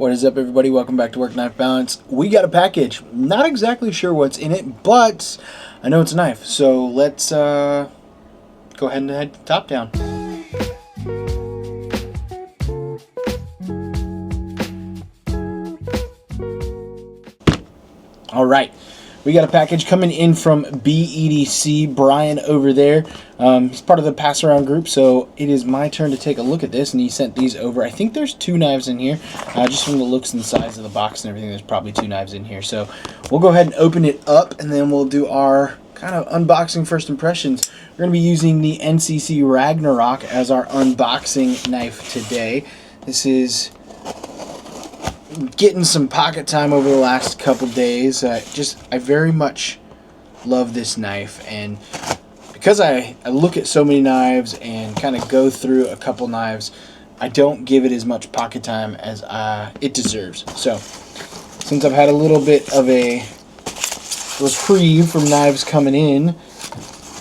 What is up, everybody? Welcome back to Work Knife Balance. We got a package. Not exactly sure what's in it, but I know it's a knife. So let's go ahead and head top down. All right. We got a package coming in from BEDC, Brian over there. He's part of the pass around group, so it is my turn to take a look at this, and he sent these over. I think there's 2 knives in here. Just from the looks and the size of the box and everything, there's probably 2 knives in here. So we'll go ahead and open it up, and then we'll do our kind of unboxing first impressions. We're going to be using the NCC Ragnarok as our unboxing knife today. This is getting some pocket time over the last couple days. I very much love this knife, and because I look at so many knives and kind of go through a couple knives, I don't give it as much pocket time as it deserves. So since I've had a little bit of a reprieve from knives coming in,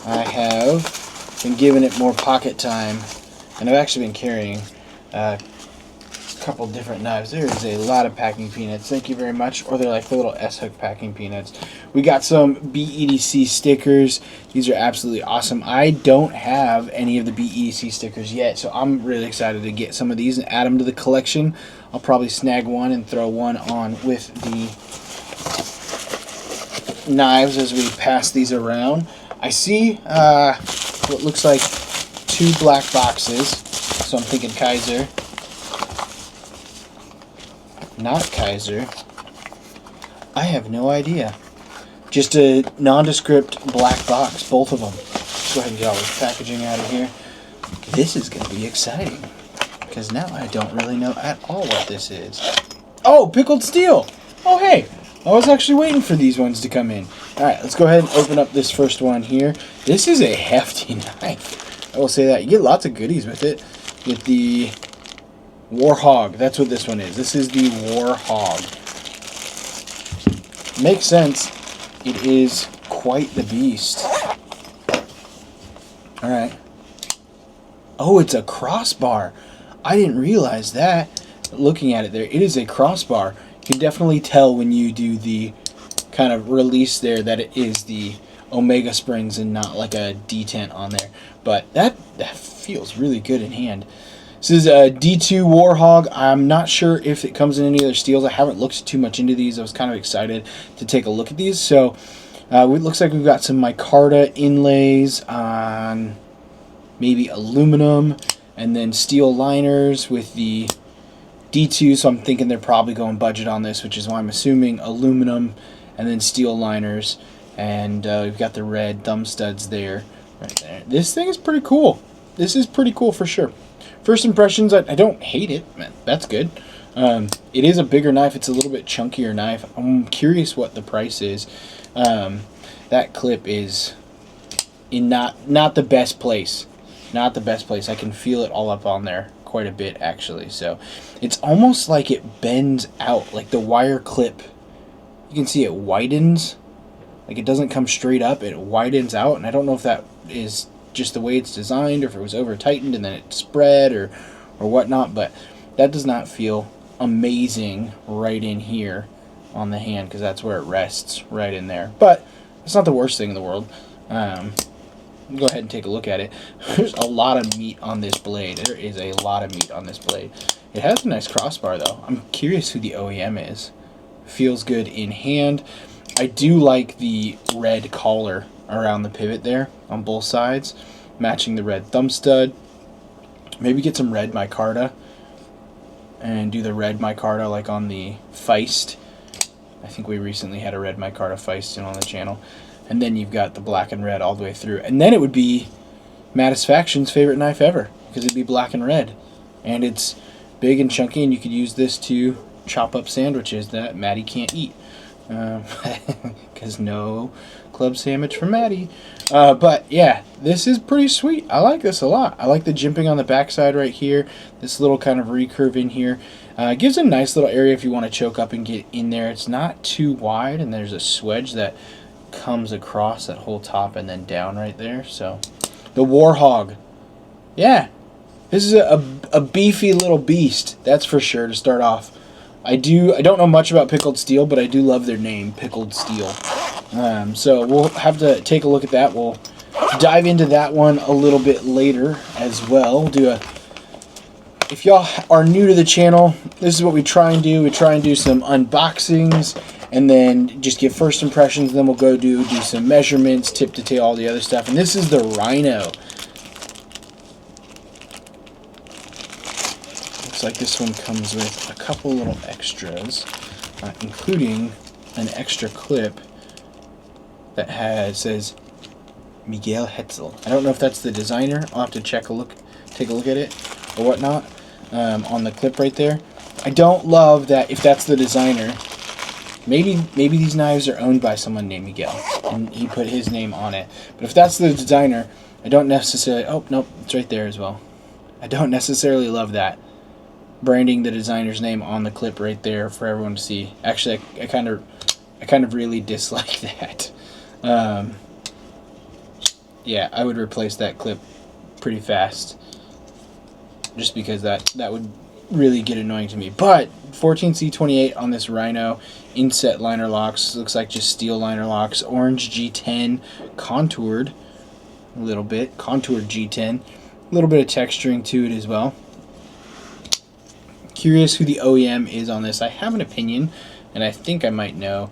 I have been giving it more pocket time, and I've actually been carrying couple different knives. There is a lot of packing peanuts. Thank you very much. Or they're like the little S-hook packing peanuts. We got some BEDC stickers. These are absolutely awesome. I don't have any of the BEDC stickers yet, so I'm really excited to get some of these and add them to the collection. I'll probably snag one and throw one on with the knives as we pass these around. I see what looks like 2 black boxes, so I'm thinking Kaiser. Not Kaiser. I have no idea. Just a nondescript black box, both of them. Let's go ahead and get all this packaging out of here. This is going to be exciting, because now I don't really know at all what this is. Oh, pickled steel! Oh, hey! I was actually waiting for these ones to come in. Alright, let's go ahead and open up this first one here. This is a hefty knife. I will say that. You get lots of goodies with it. You get the War Hog. That's what this one is. This is the War Hog. Makes sense. It is quite the beast. Alright. Oh, it's a crossbar. I didn't realize that. Looking at it there, it is a crossbar. You can definitely tell when you do the kind of release there that it is the Omega springs and not like a detent on there. But that feels really good in hand. This is a D2 War Hog. I'm not sure if it comes in any other steels. I haven't looked too much into these. I was kind of excited to take a look at these. So it looks like we've got some micarta inlays on maybe aluminum, and then steel liners with the D2. So I'm thinking they're probably going budget on this, which is why I'm assuming aluminum and then steel liners. And we've got the red thumb studs there, right there. This thing is pretty cool. This is pretty cool for sure. First impressions, I don't hate it. Man, that's good. It is a bigger knife. It's a little bit chunkier knife. I'm curious what the price is. That clip is in not the best place. Not the best place. I can feel it all up on there quite a bit, actually. So it's almost like it bends out. Like the wire clip, you can see it widens. Like it doesn't come straight up. It widens out. And I don't know if that is just the way it's designed, or if it was over tightened and then it spread or whatnot, but that does not feel amazing right in here on the hand, because that's where it rests, right in there. But it's not the worst thing in the world. Go ahead and take a look at it. There's a lot of meat on this blade. There is a lot of meat on this blade. It has a nice crossbar though. I'm curious who the OEM is. Feels good in hand. I do like the red collar around the pivot there on both sides, matching the red thumb stud. Maybe get some red micarta and do the red micarta like on the Feist. I think we recently had a red micarta Feist in on the channel. And then you've got the black and red all the way through. And then it would be Mattisfaction's favorite knife ever, because it'd be black and red. And it's big and chunky, and you could use this to chop up sandwiches that Maddie can't eat. Because no club sandwich for Maddie. But yeah, this is pretty sweet. I like this a lot. I like the jimping on the backside right here. This little kind of recurve in here. Gives a nice little area if you want to choke up and get in there. It's not too wide, and there's a swedge that comes across that whole top and then down right there. So the War Hog. Yeah, this is a beefy little beast, that's for sure, to start off. I don't know much about pickled steel, but I do love their name, Pickled Steel. So we'll have to take a look at that. We'll dive into that one a little bit later as well. If y'all are new to the channel, this is what we try and do. We try and do some unboxings and then just give first impressions. Then we'll go do some measurements, tip to tail, all the other stuff. And this is the Rhino. Looks like this one comes with a couple little extras, including an extra clip that says Miguel Hetzel. I don't know if that's the designer. I'll have to take a look at it or whatnot on the clip right there. I don't love that if that's the designer. Maybe these knives are owned by someone named Miguel and he put his name on it. But if that's the designer, I don't necessarily. Oh nope, it's right there as well. I don't necessarily love that, branding the designer's name on the clip right there for everyone to see. Actually, I kind of really dislike that. Yeah, I would replace that clip pretty fast, just because that would really get annoying to me. But 14C28 on this Rhino, inset liner locks, looks like just steel liner locks, orange G10, contoured a little bit, contoured G10, a little bit of texturing to it as well. Curious who the OEM is on this. I have an opinion, and I think I might know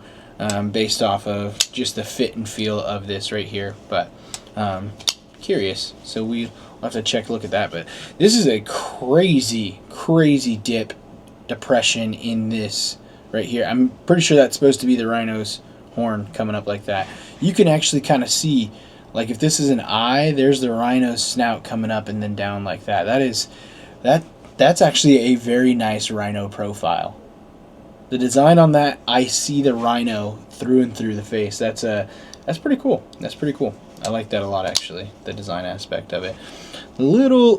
based off of just the fit and feel of this right here, but curious. So we'll have to look at that. But this is a crazy depression in this right here. I'm pretty sure that's supposed to be the Rhino's horn coming up like that. You can actually kind of see, like if this is an eye, there's the Rhino's snout coming up and then down like that. That's actually a very nice Rhino profile. The design on that, I see the Rhino through and through the face. That's pretty cool. That's pretty cool. I like that a lot, actually, the design aspect of it. I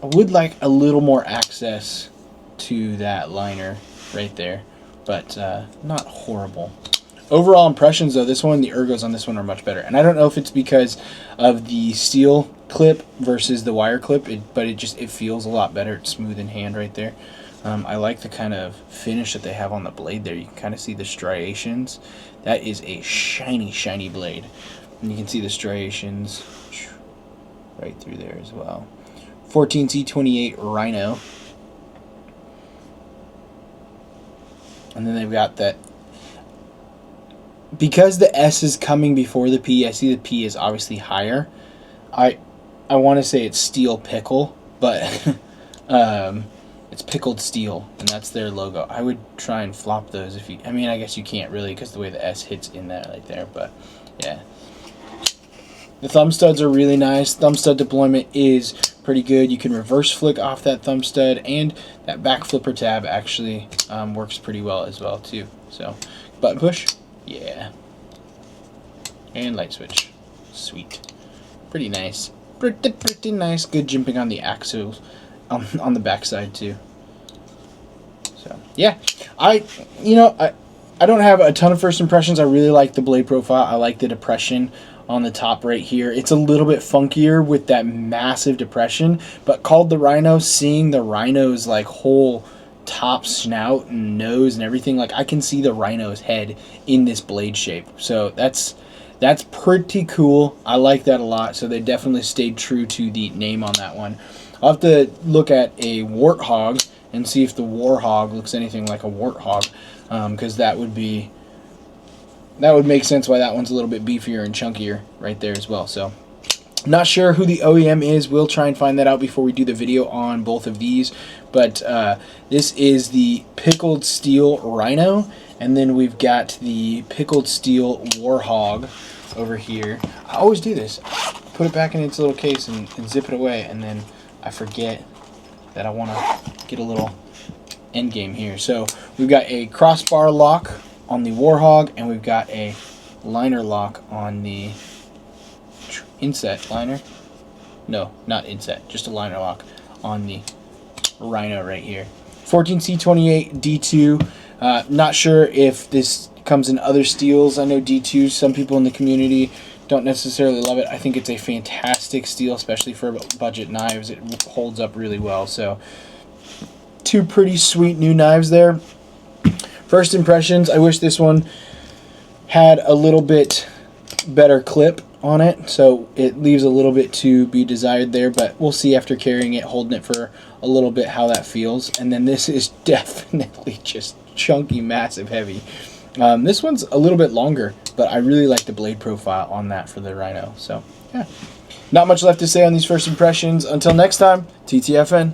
would like a little more access to that liner right there, but not horrible. Overall impressions, though, this one, the ergos on this one are much better. And I don't know if it's because of the steel clip versus the wire clip, but it feels a lot better. It's smooth in hand right there. I like the kind of finish that they have on the blade there. You can kind of see the striations. That is a shiny blade. And you can see the striations right through there as well. 14C28 Rhino. And then they've got that. Because the S is coming before the P, I see the P is obviously higher. I want to say it's steel pickle, but it's pickled steel, and that's their logo. I would try and flop those if you. I mean, I guess you can't really because the way the S hits in that right there. But yeah, the thumb studs are really nice. Thumb stud deployment is pretty good. You can reverse flick off that thumb stud, and that back flipper tab actually works pretty well as well too. So button push, yeah, and light switch, sweet, pretty nice, pretty nice. Good jimping on the axles. On the backside too. So yeah, I don't have a ton of first impressions. I really like the blade profile. I like the depression on the top right here. It's a little bit funkier with that massive depression, but called the Rhino, seeing the Rhino's like whole top snout and nose and everything, like I can see the Rhino's head in this blade shape. So that's pretty cool. I like that a lot. So they definitely stayed true to the name on that one. I'll have to look at a War Hog and see if the War Hog looks anything like a War Hog, because that would make sense why that one's a little bit beefier and chunkier right there as well. So not sure who the OEM is. We'll try and find that out before we do the video on both of these. But this is the Pickled Steel Rhino, and then we've got the Pickled Steel War Hog over here. I always do this. Put it back in its little case and zip it away, and then I forget that I want to get a little end game here. So we've got a crossbar lock on the War Hog, and we've got a liner lock on the inset liner. No, not inset, just a liner lock on the Rhino right here. 14C28 D2. Not sure if this comes in other steels. I know D2, some people in the community don't necessarily love it. I think it's a fantastic steel, especially for budget knives. It holds up really well. So two pretty sweet new knives there. First impressions, I wish this one had a little bit better clip on it, so it leaves a little bit to be desired there, but we'll see after carrying it, holding it for a little bit, how that feels. And then this is definitely just chunky, massive, heavy. This one's a little bit longer, but I really like the blade profile on that for the Rhino. So yeah, not much left to say on these first impressions. Until next time, TTFN.